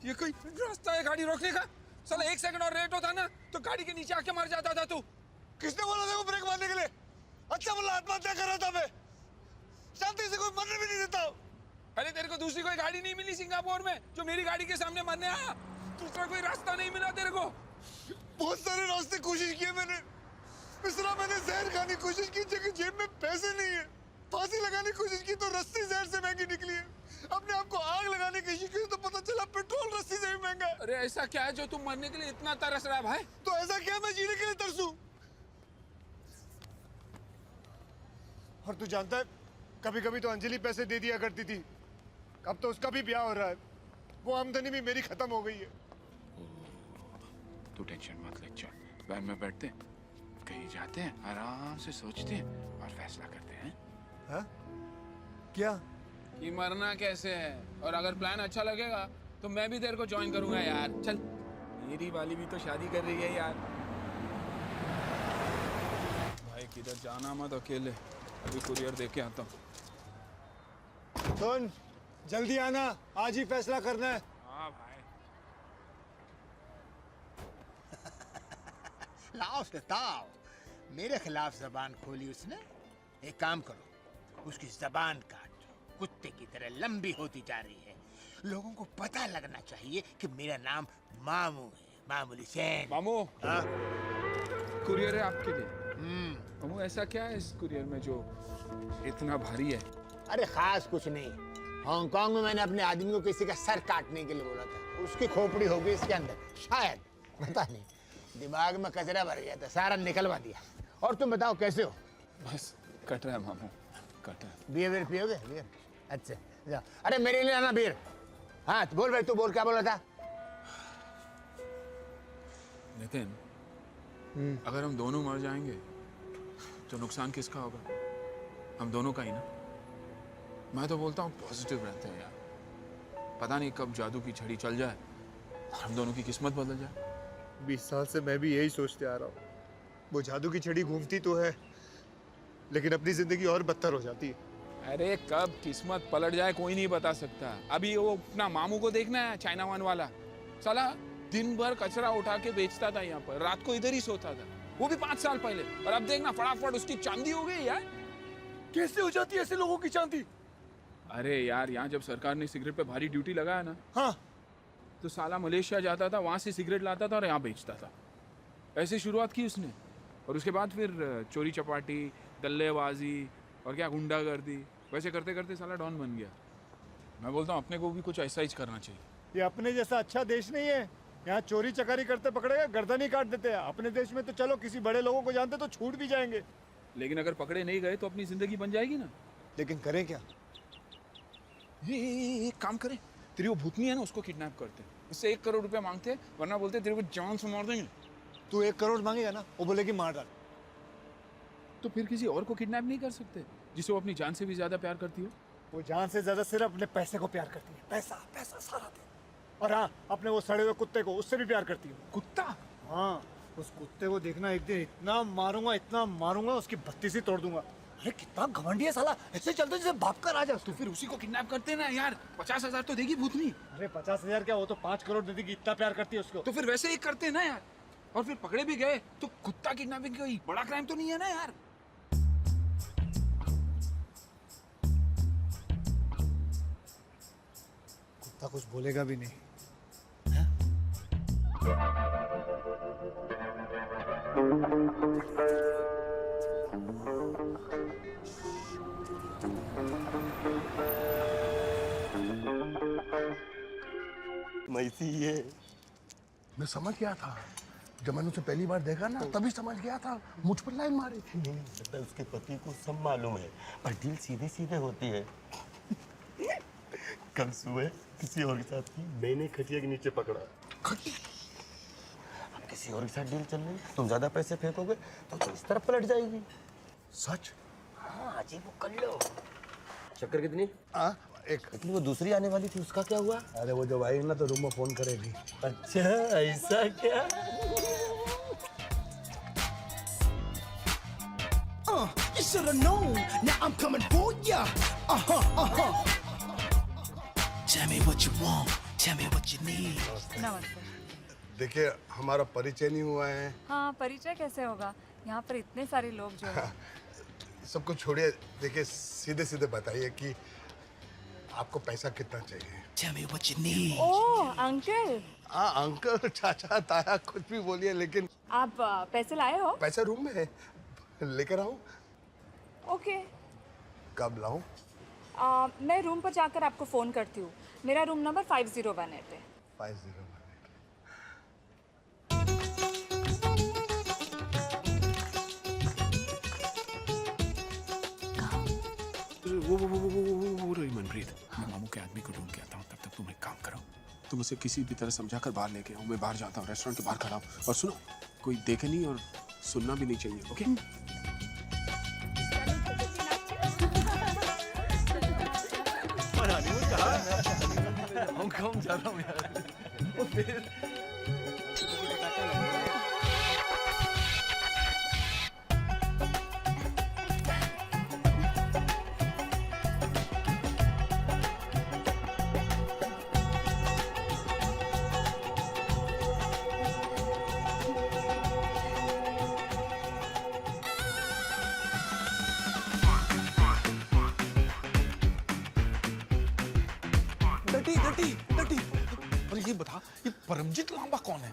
ये कोई रास्ता है गाड़ी रोकने का? साला 1 सेकंड और लेट होता ना तो गाड़ी के नीचे आके मर जाता था तू। किसने बोला था वो ब्रेक मारने के लिए? अच्छा बोला आत्महत्या कर रहा था मैं। शांति से कोई मरने भी नहीं देता। अरे तेरे को दूसरी कोई गाड़ी नहीं मिली सिंगापुर में जो मेरी गाड़ी के सामने मरने आया? दूसरा कोई रास्ता नहीं मिला तेरे को? बहुत सारे रास्ते कोशिश किए मैंने। मिश्रा मैंने जहर खाने की कोशिश की, जबकि जेब में पैसे नहीं है। फांसी लगाने की कोशिश की तो रस्सी जहर से महंगी निकली है। अपने आप को आग लगाने की कोशिश की तो पता चला पेट्रोल रस्सी से भी महंगा है। अरे ऐसा क्या है जो तुम मरने के लिए इतना तरस रहा है भाई? तो ऐसा क्या मैं जीने के लिए तरसूं? और तू जानता है कभी कभी तो अंजलि पैसे दे दिया करती थी। अब तो उसका भी ब्याह हो रहा है। वो आमदनी भी मेरी खत्म हो गई है। तू टेंशन मत ले, चल वैन में बैठते हैं, कहीं जाते हैं, आराम से सोचते हैं और फैसला करते हैं। हाँ? क्या? कि मरना कैसे है, और अगर प्लान अच्छा लगेगा तो मैं भी तेरे को ज्वाइन करूंगा यार। चल, मेरी वाली भी तो शादी कर रही है यार। भाई किधर जाना मत अकेले, अभी कुरियर देके आता हूँ। सुन, जल्दी आना, आज ही फैसला करना है। हाँ भाई। लाओ बताओ, मेरे खिलाफ जबान खोली उसने। एक काम करो, उसकी जबान काटो, कुत्ते की तरह लंबी होती जा रही है। लोगों को पता लगना चाहिए कि मेरा नाम मामू है, मामूली सैन। मामू, हाँ? कुरियर है आपके लिए। मामू ऐसा क्या है इस कुरियर में जो इतना भारी है? अरे खास कुछ नहीं। हांगकांग में मैंने अपने आदमी को किसी का सर काटने के लिए बोला था, उसकी खोपड़ी हो गई इसके अंदर, शायद, पता नहीं। दिमाग में कचरा भर गया था, सारा निकलवा दिया। और तुम बताओ कैसे हो? बस कट रहा है मामू, कट रहा है। बियर पियोगे? बियर? अच्छा जाओ। अरे मेरे लिए आना बियर। हाँ बोल भाई, तू बोल, क्या बोला था? नितिन, अगर हम दोनों मर जाएंगे तो नुकसान किसका होगा? हम दोनों का ही ना। मैं तो बोलता हूँ पॉजिटिव रहते हैं यार। पता नहीं कब जादू की छड़ी चल जाए और हम दोनों की किस्मत बदल जाए। 20 साल से मैं भी यही सोचते आ रहा हूँ। वो जादू की छड़ी घूमती तो है, लेकिन अपनी जिंदगी और बदतर हो जाती है। अरे कब किस्मत पलट जाए कोई नहीं बता सकता। अभी वो अपना मामू को देखना है, चाइना वन वाला साला दिन भर कचरा उठा के बेचता था यहाँ पर, रात को इधर ही सोता था, वो भी 5 साल पहले। और अब देखना फटाफट उसकी चांदी हो गई यार। कैसे हो जाती है ऐसे लोगों की चांदी? अरे यार, यहाँ जब सरकार ने सिगरेट पे भारी ड्यूटी लगाया ना, हाँ, तो साला मलेशिया जाता था, वहां से सिगरेट लाता था और यहाँ बेचता था। ऐसे शुरुआत की उसने, और उसके बाद फिर चोरी चपाटी, दल्लेबाजी और क्या गुंडागर्दी, वैसे करते करते साला डॉन बन गया। मैं बोलता हूँ अपने को भी कुछ ऐसा ही करना चाहिए। ये अपने जैसा अच्छा देश नहीं है। यहाँ चोरी चकारी करते पकड़ेगा गर्दन ही काट देते हैं। अपने देश में तो चलो किसी बड़े लोगों को जानते तो छूट भी जाएंगे, लेकिन अगर पकड़े नहीं गए तो अपनी जिंदगी बन जाएगी ना। लेकिन करें क्या? एक काम करें, तेरी वो भूतनी है ना, उसको किडनैप करते हैं, इससे 1 करोड़ रुपया मांगते हैं, वरना बोलते तेरे को जान से मार देंगे। तू 1 करोड़ मांगेगा ना, वो बोलेगी मार डाल। तो फिर किसी और को किडनैप नहीं कर सकते जिसे वो अपनी जान से भी ज्यादा प्यार करती हो? वो जान से ज्यादा सिर्फ अपने पैसे को प्यार करती है। पैसा पैसा सारा दिन। और हाँ, अपने वो सड़े हुए कुत्ते को, उससे भी प्यार करती है। कुत्ता? हाँ, उस कुत्ते को देखना एक दिन इतना मारूंगा उसकी बत्तीस ही तोड़ दूंगा। अरे कितना घमंडी है साला, ऐसे चलते जैसे बाप का राजा। तो फिर उसी को किडनैप करते हैं ना यार, 50,000 तो देगी भूतनी। अरे 50,000 क्या, वो तो 5 करोड़ दे देगी, इतना प्यार करती है उसको। तो फिर वैसे ही करते हैं ना यार। और फिर पकड़े भी गए तो कुत्ता किडनैपिंग कोई बड़ा क्राइम तो नहीं है ना यार। कुत्ता कुछ बोलेगा भी नहीं। मैसी ये मैं समझ गया था, जब मैंने उसे पहली बार देखा ना तभी समझ गया था, मुझ पर लाइन मारी थी। तो उसके पति को सब मालूम है, पर डील सीधे सीधे होती है। कल सुबह किसी और के साथ की मैंने खटिया के नीचे पकड़ा। अब किसी और के साथ डील चल रही, तुम ज्यादा पैसे फेंकोगे तो इस तरफ पलट जाएगी। सच? हाँ जी, वो कर लो। शक्कर कितनी? एक। लेकिन वो दूसरी आने वाली थी, उसका क्या हुआ? अरे वो जब आएगी ना तो रूम में फोन करेगी। अच्छा ऐसा क्या? You should've known, now I'm coming for ya. नमस्ते। देखिए हमारा परिचय नहीं हुआ है। हाँ, परिचय कैसे होगा? यहाँ पर इतने सारे लोग जो हैं। सबको छोड़िए, देखिए सीधे सीधे बताइए कि आपको पैसा कितना चाहिए। ओह अंकल, हाँ अंकल, चाचा, ताया, कुछ भी बोलिए, लेकिन आप पैसे लाए हो? पैसा रूम में है, लेकर आऊं? ओके। कब लाऊं? मैं रूम पर जाकर आपको फ़ोन करती हूँ। मेरा रूम नंबर 5018 है। 5018। वो रही मनप्रीत, मैं मामू के आदमी को ढूंढ के आता हूँ। तब तक तुम एक काम करो, तुम उसे किसी भी तरह समझाकर बाहर लेके आओ। मैं बाहर जाता हूँ, रेस्टोरेंट के बाहर खड़ा हूँ। और सुनो, कोई देखे नहीं और सुनना भी नहीं चाहिए, ओके? हांगकांग जा रहा हूँ यार। और फिर डटी डटी डटी। पर ये बता, ये परमजीत लांबा कौन है?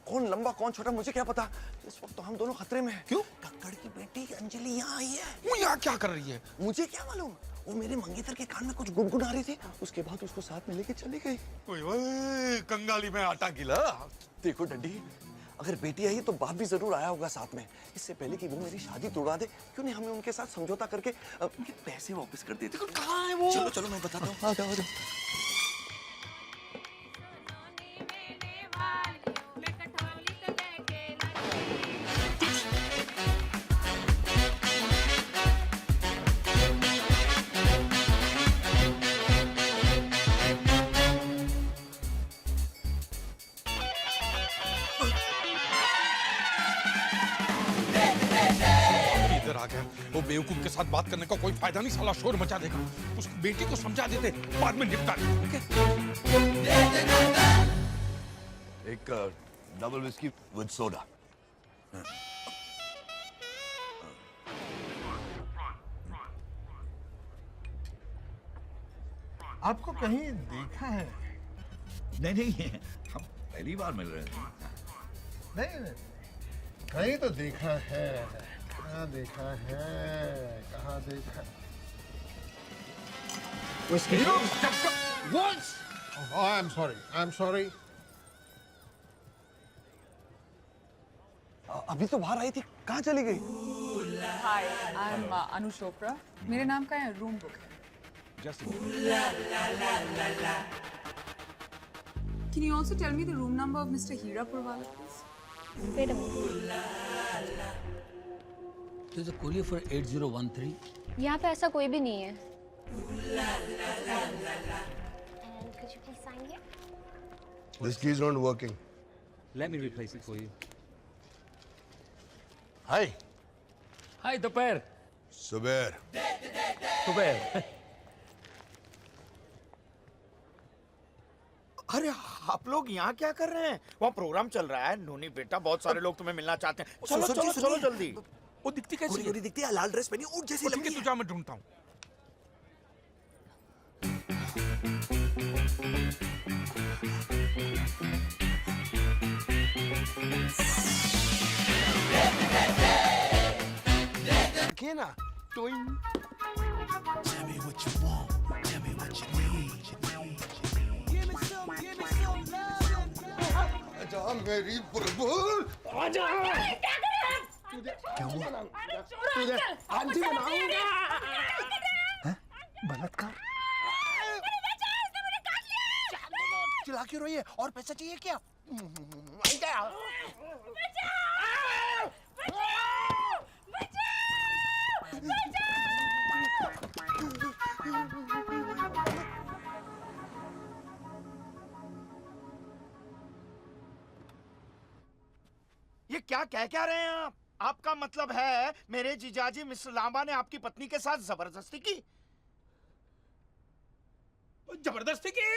कौन लंबा कौन छोटा मुझे क्या पता। इस वक्त तो हम दोनों खतरे में हैं। क्यों? कक्कड़ की बेटी अंजलि यहाँ आई है। वो यहाँ क्या कर रही है? मुझे क्या मालूम, वो मेरे मंगेतर के कान में कुछ गुनगुना रही थी। उसके बाद उसको साथ में लेके चली गई। ओए ओए, कंगाली में आटा गिला। देखो डंडी, अगर बेटी आई तो बाप भी जरूर आया होगा साथ में। इससे पहले कि वो मेरी शादी तोड़ा दे, क्यों नहीं हमें उनके साथ समझौता करके उनके पैसे वापस कर देते। कहाँ है वो? चलो चलो मैं बताता हूँ। आ जाओ आ जाओ। इधर आ गया। वो बेवकूफ के साथ बात करने का कोई फायदा नहीं, साला शोर मचा देगा। उसकी बेटी को समझा देते, बाद में निपटा देते। एक डबल विस्की विद सोडा। आपको कहीं देखा है? नहीं नहीं, हम पहली बार मिल रहे हैं। नहीं नहीं, कहीं तो देखा है। कहाँ देखा है? कहाँ देखा? Oh, I'm sorry. I'm sorry. अभी तो बाहर आई थी, कहाँ चली गई? हाय, आई एम अनु चोपड़ा। मेरे नाम का है रूम बुक है। Can you also tell me the room number of Mr. Hira Purwala, please? Wait a minute. There's a courier for 8013. यहाँ पे ऐसा कोई भी नहीं है. And could you please sign here? This key is not working. Let me replace it for you. Hi. Hi, दोपहर. सुबेर. दोपहर. अरे आप लोग यहाँ क्या कर रहे हैं? वहाँ प्रोग्राम चल रहा है। नोनी बेटा, बहुत सारे लोग तुम्हें मिलना चाहते हैं। चलो चलो चलो जल्दी। वो दिखती कैसी है? दिखती है, लाल ड्रेस पहनी, ऊँट जैसी ठीक है, तू जा, मैं ढूंढता हूँ। देखिए ना, टोइंग। आजा मेरी बुलबुल, आजा। क्या हुआ? तुझे आंटी बनाऊंगा। बलात्कार? चिल्ला क्यों रही है? और पैसा चाहिए क्या? ये क्या कह रहे हैं आप? आपका मतलब है मेरे जीजाजी मिस्टर लांबा ने आपकी पत्नी के साथ जबरदस्ती की? जबरदस्ती की,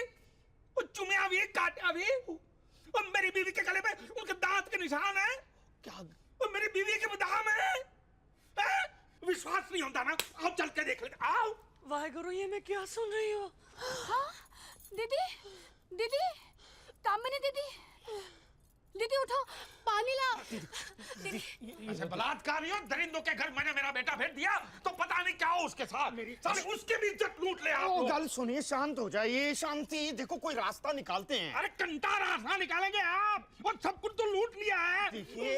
वो चुमिया भी काटा भी, और मेरी बीवी के गले में उनके दांत के निशान है। क्या? और मेरी बीवी के बादाम है? विश्वास नहीं होता ना? आओ चल के देख लेते। आओ। वाहेगुरु, ये मैं क्या सुन रही हूँ? हाँ दीदी, दीदी, कामिनी दीदी, दीदी उठो, पानी लाओ। ऐसे बलात्कारियों दरिंदों के घर मैंने मेरा बेटा भेज दिया तो पता नहीं क्या हो उसके साथ। साले उसके भी इज्जत लूट ले आप लोग। गल सुनिए, शांत हो जाइए, शांति। देखो कोई रास्ता निकालते हैं। अरे कंटा रास्ता निकालेंगे आप, और सब कुछ तो लूट लिया है।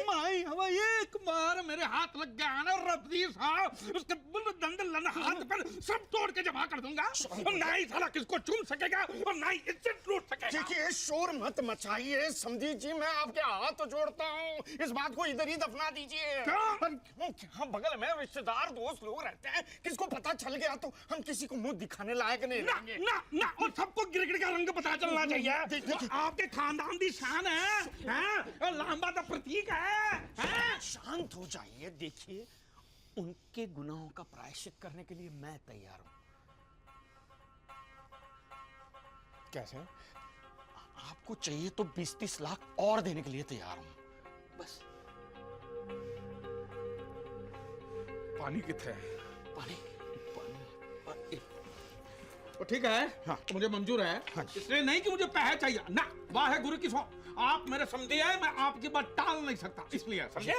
माई हवा एक बार मेरे हाथ लग गया ना रफी साहब, उसके दंदन हाथ पर सब तोड़ के जमा कर दूंगा। और ना ही साला किसको चूम सकेगा और ना ही इज्जत लूट सकेगा। देखिए शोर मत मचाइए समझी जी, मैं आपके हाथ जोड़ता हूँ, इस बात को इधर ही दफना दीजिए। क्या बगल में रिश्तेदार दोस्त लोग रहते हैं, किसको पता चल गया तो हम किसी को मुंह दिखाने लायक नहीं रहेंगे। ना ना, और सबको गिरगिट का रंग पता चलना चाहिए। आपके खानदान की शान है, और लांबा का प्रतीक है। शांत हो जाइए। देखिए उनके गुनाहों का प्रायश्चित करने के लिए मैं तैयार हूं। कैसे? आपको चाहिए तो 20-30 लाख और देने के लिए तैयार हूं, बस। पानी कितने है? पानी तो ठीक है, हाँ, तो मुझे मंजूर है। हाँ, इसलिए नहीं कि मुझे पैसे चाहिए ना, वाहे गुरु की सो। आप मेरे समझे हैं, मैं आपकी बात टाल नहीं सकता, इसलिए समझे।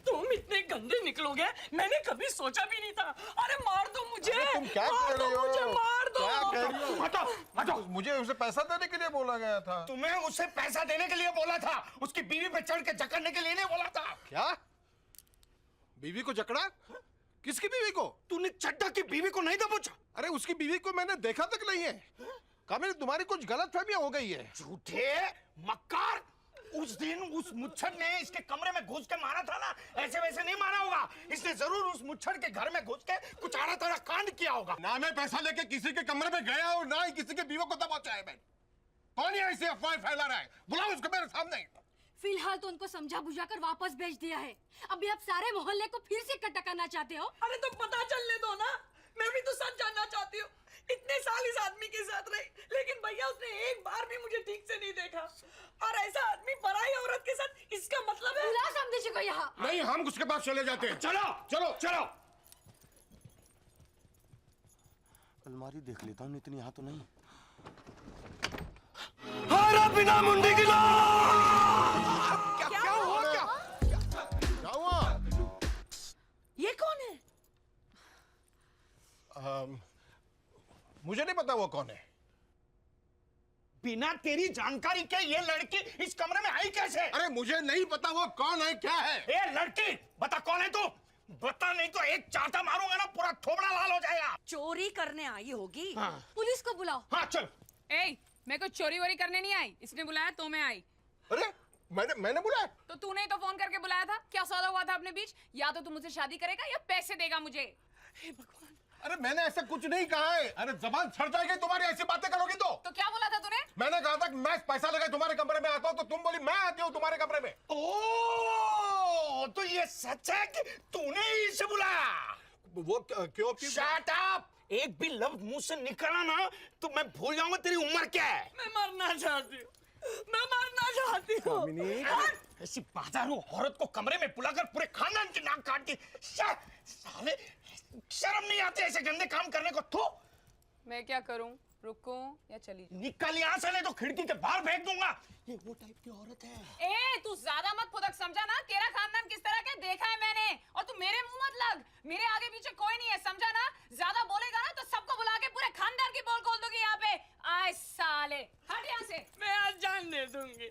तुम इतने गंदे निकलोगे मैंने कभी सोचा भी नहीं था। अरे मार दो मुझे। तुम क्या कह रही हो? मुझे मार दो। क्या कह रही हो? हटो हटो। मुझे उसे पैसा देने के लिए बोला गया था। तुम्हें उसे पैसा देने के लिए बोला था, उसकी बीवी पे चढ़ के जकड़ने के लिए नहीं बोला था। क्या? बीवी को जकड़ा? किसकी बीवी को? तूने चड्डा की बीवी को नहीं दबोचा? अरे उसकी बीवी को मैंने देखा तक नहीं है। कामिनी, तुम्हारी कुछ गलतफहमियां हो गई है। झूठे मक्कार। उस दिन उस मुच्छर ने इसके कमरे में घुस के मारा था ना, ऐसे वैसे नहीं मारा होगा। इसने जरूर उस मुच्छर के घर में घुस के कुछ आड़ा ताड़ा कांड किया होगा। ना मैं पैसा लेके किसी के कमरे में गया और ना ही किसी के बीवी को दबोचा है। मैं कौन है ऐसे अफवाह फैला रहा है? बुलाओ उसको मेरे सामने। फिलहाल तो उनको समझा बुझा कर वापस भेज दिया है। अभी आप सारे मोहल्ले को फिर से इकट्ठा करना चाहते हो? अरे तो पता चलने दो ना, मैं भी तो सच जानना चाहती हूँ। इतने साल इस आदमी के साथ रही, लेकिन भैया उसने एक बार भी मुझे ठीक से नहीं देखा। और ऐसा आदमी पराई औरत के साथ, इसका मतलब है? बुला समझी जी को यहाँ। नहीं, हम उसके पास चले जाते हैं। चलो चलो चलो। अलमारी देख लेता हूँ, इतनी यहाँ तो नहीं। बिना मुंडी की क्या हुआ? क्या हुआ? ये कौन है? मुझे नहीं पता वो कौन है। बिना तेरी जानकारी के ये लड़की इस कमरे में आई कैसे? अरे मुझे नहीं पता वो कौन है, क्या है। ए लड़की, बता कौन है तू? बता, नहीं तो एक चाटा मारूंगा ना, पूरा थोबड़ा लाल हो जाएगा। चोरी करने आई होगी। हाँ। पुलिस को बुलाओ। हाँ चल। ए, मैं कुछ चोरी वोरी करने नहीं आई, इसने बुलाया तो मैं आई। अरे मैंने बुलाया? तो तूने ही तो फोन करके बुलाया था। क्या सौदा हुआ था अपने बीच? या तो तू मुझसे शादी करेगा या पैसे देगा मुझे। हे भगवान। अरे मैंने ऐसा कुछ नहीं कहा है। अरे जबान छड़ जाएगी तुम्हारी, ऐसी बातें करोगी तो क्या बोला था तूने? मैंने कहा था कि मैं पैसा लेकर तुम्हारे कमरे में आता हूँ, तो तुम बोली मैं आती हूँ तुम्हारे कमरे में। ओ, तो ये सच है कि तूने ही इसे बुलाया? वो क्यों? Shut up! एक भी लफ्ज मुंह से निकला ना तो मैं भूल जाऊंगा तेरी उम्र क्या है। मैं मरना चाहती हूँ, मैं मरना चाहती हूँ। ऐसी बाजारू औरत को कमरे में बुलाकर पूरे खानदान की नाक काट दी। साले शर्म नहीं आती ऐसे गंदे काम करने को? तो मैं क्या करूं? रुकूं या चली जाऊं? निकल यहाँ से, नहीं तो खिड़की के बाहर फेंक दूंगा। ये वो टाइप की औरत है। ए, तू ज्यादा मत फुदक, समझा ना? तेरा खानदान किस तरह का देखा है मैंने, और तू मेरे मुंह मत लग। मेरे आगे पीछे कोई नहीं है, समझा ना? ज्यादा बोलेगा ना तो सबको बुला के पूरे खानदान की पोल खोल दूंगी यहाँ पे। आए साले, हट यहाँ से। मैं आज जान दे दूंगी,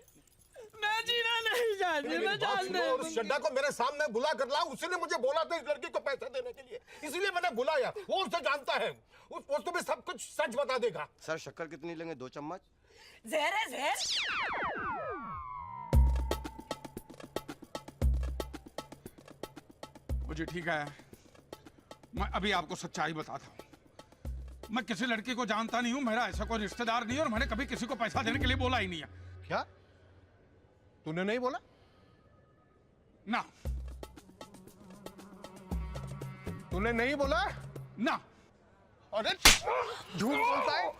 मैं जीना नहीं चाहती, मैं जान दे दूंगी। शड्डा को मेरे सामने बुला कर ला, उसने मुझे बोला था इस लड़की को पैसा देने के लिए, इसलिए मैंने बुलाया। वो उसे जानता है, वो तुम्हें सब कुछ सच बता देगा। सर शक्कर कितनी लेंगे? 2 चम्मच? जहर है जहर। मुझे ठीक है, मैं अभी आपको सच्चाई बताता हूँ। मैं किसी लड़की को जानता नहीं हूँ, मेरा ऐसा कोई रिश्तेदार नहीं है, और मैंने कभी किसी को पैसा देने के लिए बोला ही नहीं है। क्या तूने नहीं बोला? ना, तूने नहीं बोला? ना। अरे झूठ बोलता है।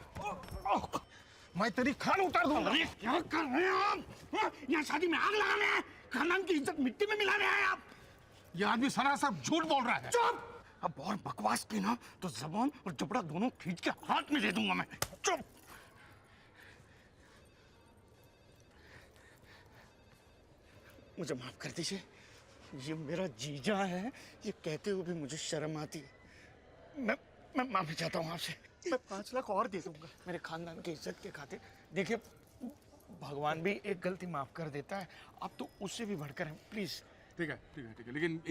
मैं तेरी खान उतार दूंगा। अरे क्या कर रहे हैं आप? हाँ? यहाँ शादी में आग लगाने हैं, खानदान की इज्जत मिट्टी में मिला रहे हैं आप। ये आदमी सरासर झूठ बोल रहा है। चुप! अब और बकवास की ना तो जबान और जबड़ा दोनों खींच के हाथ में दे दूंगा मैं। चुप! मुझे माफ कर दीजिए, ये मेरा जीजा है, ये कहते हुए भी मुझे शर्म आती है। मैं माफी चाहता हूँ आपसे। मैं 5 लाख और दे दूंगा मेरे खानदान की इज्जत के खातिर। देखिए, भगवान भी एक गलती माफ कर देता है, आप तो उससे भी बढ़कर हैं, प्लीज। ठीक है, ठीक है, ठीक है, लेकिन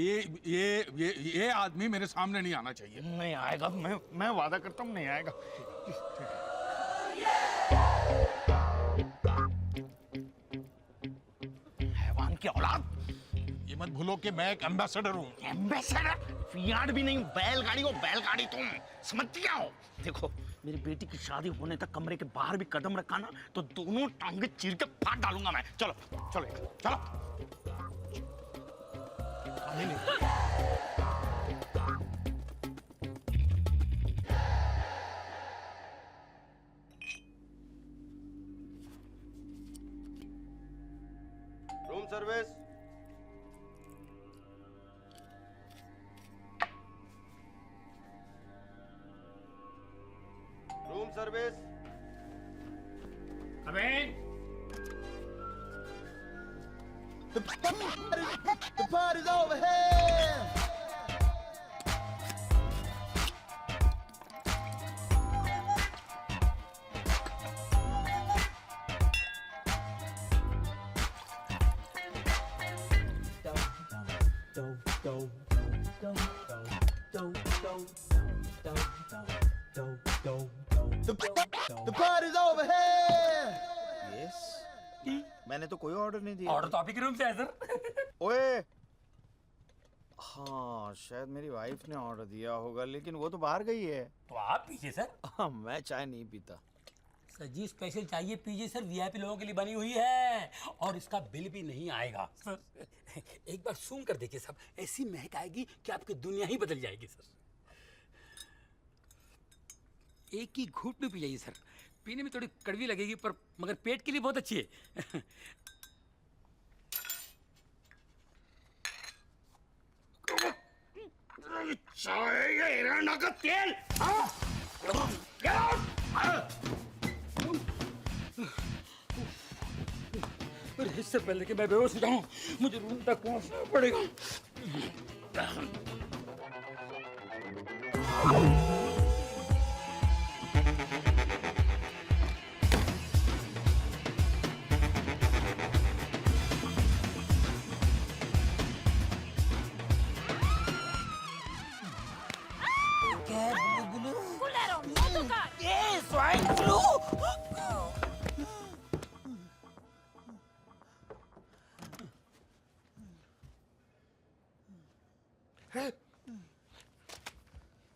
ये आदमी मेरे सामने नहीं आना चाहिए। नहीं आएगा, मैं वादा करता हूँ नहीं आएगा। हैवान की औलाद, ये मत भूलो कि मैं एक एम्बेसडर हूँ। एम्बेसडर? फियाट भी नहीं, बैलगाड़ी हो बैलगाड़ी तुम, समझ क्या हो? देखो, मेरी बेटी की शादी होने तक कमरे के बाहर भी कदम रखा ना तो दोनों टांगे चीर के फाड़ डालूंगा मैं। चलो चलो चलो। Room service. Room service. अबे The party's over here. The party's over here. Yes. मैंने तो कोई ऑर्डर नहीं दिया। ऑर्डर तो आप ही के रूम से है सर। ओए, हाँ शायद मेरी वाइफ ने ऑर्डर दिया होगा, लेकिन वो तो बाहर गई है। तो आप पीजिए सर। हाँ, मैं चाय नहीं पीता। सर जी स्पेशल चाहिए पीजिए सर, वीआईपी लोगों के लिए बनी हुई है और इसका बिल भी नहीं आएगा सर। एक बार सूंघ कर देखिए साहब, ऐसी महक आएगी कि आपकी दुनिया ही बदल जाएगी सर। एक ही घूंट में पी जाइए सर, पीने में थोड़ी कड़वी लगेगी पर मगर पेट के लिए बहुत अच्छी है। चाय या एरंडा का तेल। अरे इससे पहले कि मैं बेहोश हो जाऊं, मुझे रूम तक पहुंचना पड़ेगा।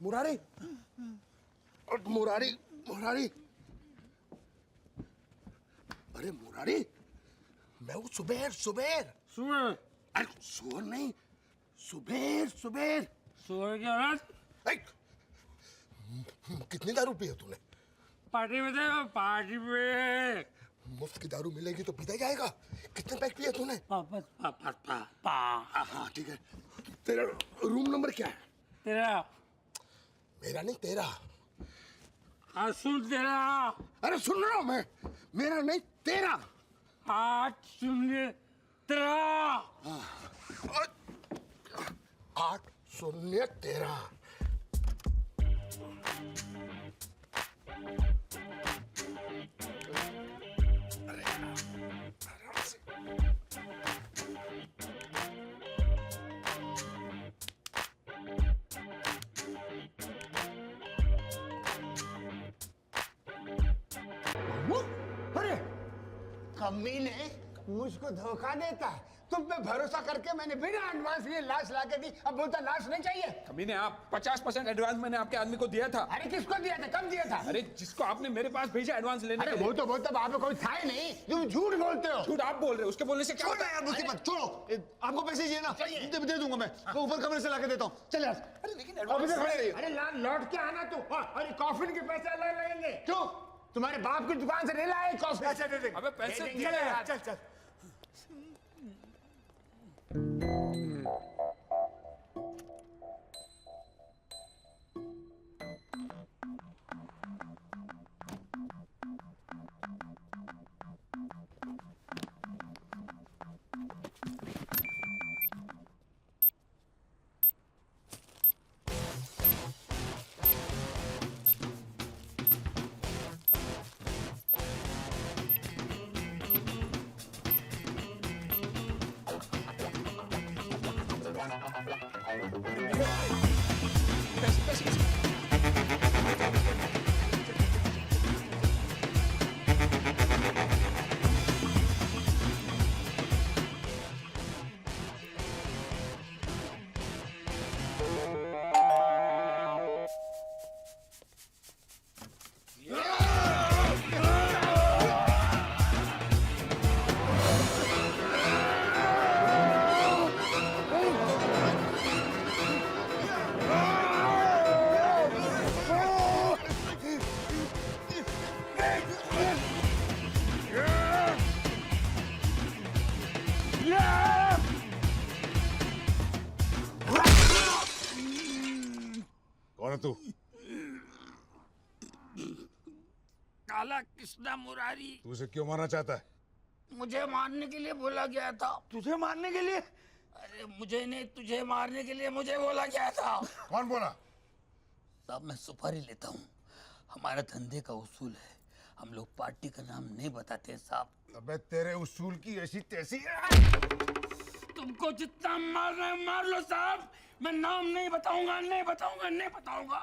मुरारी, मुरारी, मुरारी, अरे मुरारी, मैं हूँ सुबेर, सुबेर। सुबेर? अरे सुबेर नहीं, सुबेर, सुबेर। सुबेर क्या है? कितनी दारू पी है तूने? पार्टी में थे, पार्टी में। मुफ्त की दारू मिलेगी तो पीता जाएगा। कितने पैक पिए तूने? हाँ ठीक है। तेरा रूम नंबर क्या है? तेरा। मेरा नहीं तेरा। हाँ सुन तेरा। अरे सुन रहा हूँ मैं, मेरा नहीं तेरा। 8-0-13। 8-0-13। अरे कमीने, मुझको धोखा देता है। तुम पे भरोसा करके मैंने बिना एडवांस लिए लाश लाके दी, अब बोलता लाश नहीं चाहिए। कमीने आप 50% एडवांस मैंने आपके आदमी को दिया था। अरे किसको दिया था, कब दिया था? अरे जिसको आपने मेरे पास भेजा एडवांस लेने अरे के लिए। वो तो बोलता वहां पे कोई था ही नहीं, तुम झूठ बोलते हो। झूठ आप बोल रहे हो, उसके बोलने से क्या छोड़ो होता है? यार मुसीबत, छोड़ो। आपको पैसे चाहिए ना, दे दूंगा मैं ऊपर कमरे से लाके देता हूँ। चल यार। अरे लेकिन ऑफिस में खड़े रहिए। अरे लौट के आना तू। अरे कॉफिन के पैसे अलग लगेंगे। क्यों? तुम्हारे बाप की दुकान से नहीं लाए कॉफी? अच्छा दे दे। अबे पैसे दे देंगे दिए यार। चल चल। कौन है तू? काला कृष्णा मुरारी। तू उसे क्यों मारना चाहता है? मुझे मारने के लिए बोला गया था। तुझे मारने के लिए? अरे मुझे नहीं, तुझे मारने के लिए मुझे बोला गया था। कौन बोला? साहब मैं सुपारी लेता हूँ, हमारा धंधे का उसूल है, हम लोग पार्टी का नाम नहीं बताते साहब। अबे तेरे उसूल की ऐसी तैसी। तुमको जितना मारना है मार लो साहब, मैं नाम नहीं बताऊंगा, नहीं बताऊंगा, नहीं बताऊंगा।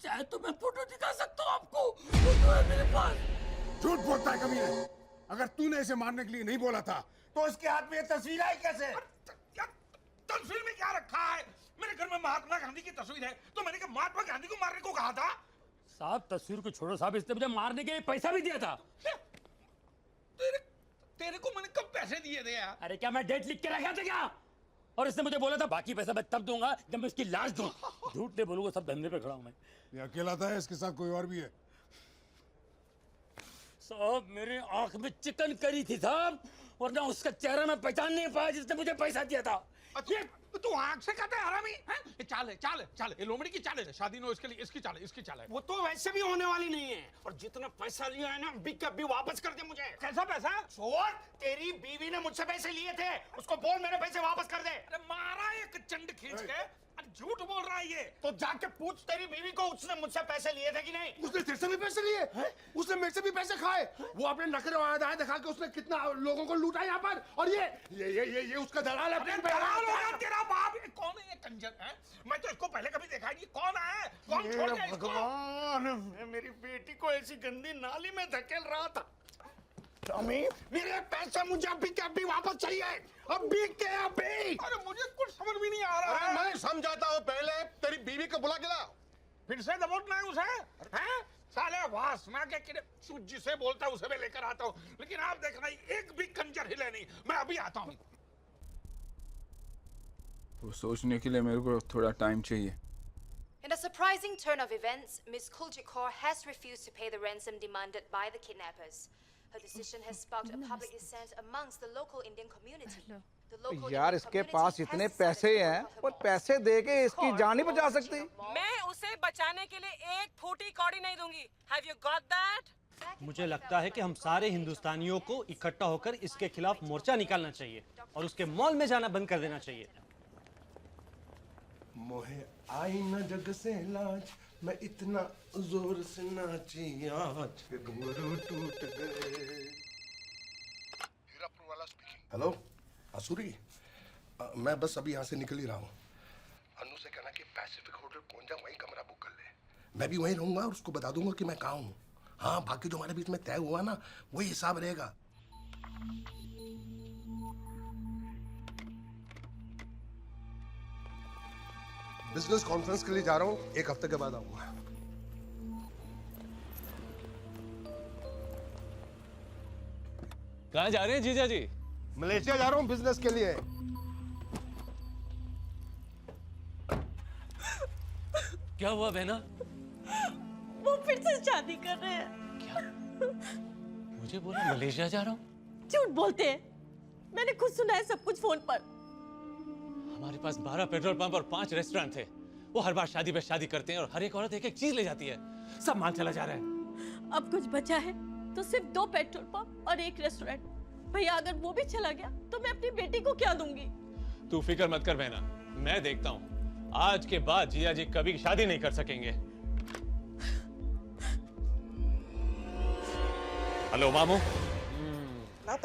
चाहे तो मैं फोटो दिखा सकता हूँ आपको, फोटो है मेरे पास। झूठ बोलता है कमीने। अगर तूने इसे मारने के लिए नहीं बोला था तो उसके हाथ में ये तस्वीर आई कैसे? तस्वीर में क्या रखा है? मेरे घर में महात्मा गांधी की तस्वीर है, तो मैंने क्या महात्मा गांधी को मारने को कहा था? साहब तस्वीर को छोड़ो साहब, इसने मुझे मारने के लिए पैसा भी दिया था। तेरे को मैंने कब पैसे दिए थे यार? अरे क्या मैं डेट लिख के रखा था क्या? और इसने मुझे बोला था बाकी पैसा मैं तब दूंगा जब मैं इसकी लाश दूं। झूठ नहीं बोलूंगा, सब धंधे पे खड़ा हूं मैं। ये अकेला था, इसके साथ कोई और भी है? साहब मेरे आंख में चिकन करी थी साहब, वरना उसका चेहरा मैं पहचान नहीं पाया जिसने मुझे पैसा दिया था। ये तू आंख से कहता है हरामी हैं? ये चाल है, चाल है, चाल है, ये लोमड़ी की चाल है, शादी न हो इसके लिए इसकी चाल है, इसकी चाल है। वो तो वैसे भी होने वाली नहीं है, और जितना पैसा लिया है ना बिक अभी वापस कर दे मुझे। कैसा पैसा? छोड़, तेरी बीवी ने मुझसे पैसे लिए थे, उसको बोल मेरे पैसे वापस कर दे। अरे मारा एक चंड खींच के, झूठ बोल रहा है ये। तो जाके पूछ तेरी बीवी को उसने मुझसे पैसे लिए थे कि नहीं। उसने तेरे से भी पैसे लिए? उसने मेरे से भी पैसे खाए। वो अपने नखरे और अदाएं दिखा के उसने कितना लोगों को लूटा यहाँ पर। और ये उसका दलाल है। दलाल होगा तेरा बाप। ये कौन है ये कंजर है? मैं तो इसको पहले कभी देखा नहीं। कौन है? कौन छोड़ गया इसको? भगवान, मैं मेरी बेटी को ऐसी गंदी नाली में धकेल रहा था। टॉमी, मेरे पैसे मुझे अभी के अभी वापस चाहिए, अभी के अभी। अरे मुझे कुछ समझ भी नहीं आ रहा है। मैं समझाता हूँ, पहले तेरी बीवी को बुला के ला। फिर से दबोचना है उसे? हैं? साले वासना के किरे जिसे बोलता है उसे मैं लेकर आता हूँ, लेकिन आप देखना एक भी कंजर हिले नहीं। मैं अभी आता हूँ। वो सोचने के लिए मेरे को थोड़ा टाइम चाहिए। In a surprising turn of events, Ms. Kuljikor has refused to pay the ransom demanded by the kidnappers. Her decision has sparked a public dissent amongst the local Indian community. The local यार इसके पास इतने पैसे हैं और पैसे दे के इसकी जान नहीं बचा सकती। मैं उसे बचाने के लिए एक फूटी कौड़ी नहीं दूंगी। Have you got that? मुझे लगता है कि हम सारे हिंदुस्तानियों को इकट्ठा होकर इसके खिलाफ मोर्चा निकालना चाहिए और उसके मॉल में जाना बंद कर देना चाहिए। मोहे आई न जग से लाज, मैं इतना जोर से नाची आज कि घुंघरू टूट गए। हीरापुर वाला स्पीकिंग। हेलो आसुरी, मैं बस अभी यहाँ से निकल ही रहा हूँ। अनु से कहना कि पैसिफिक होटल पहुँच जा, वहीं कमरा बुक कर ले। मैं भी वहीं रहूँगा और उसको बता दूंगा कि मैं कहाँ हूँ। हाँ, बाकी जो हमारे बीच में तय हुआ ना वही हिसाब रहेगा। बिजनेस कॉन्फ्रेंस के लिए जा रहा हूँ, 1 हफ्ते के बाद आऊंगा। कहाँ जा रहे हैं जीजा जी? मलेशिया जा रहा हूँ बिजनेस के लिए। क्या हुआ बहना? वो फिर से शादी कर रहे हैं। मुझे बोला मलेशिया जा रहा हूँ। झूठ बोलते हैं, मैंने खुद सुना है सब कुछ फोन पर। हमारे पास 12 पेट्रोल पंप और 5 रेस्टोरेंट थे। वो हर बार शादी पे शादी करते हैं और हर एक औरत एक एक चीज ले जाती है। सब माल चला जा रहा है। अब कुछ बचा है तो सिर्फ 2 पेट्रोल पंप और 1 रेस्टोरेंट। भैया अगर वो भी चला गया तो मैं अपनी बेटी को क्या दूंगी? तू फिक्र मत कर बहना, मैं देखता हूँ। आज के बाद जिया जी कभी शादी नहीं कर सकेंगे। हेलो मामू।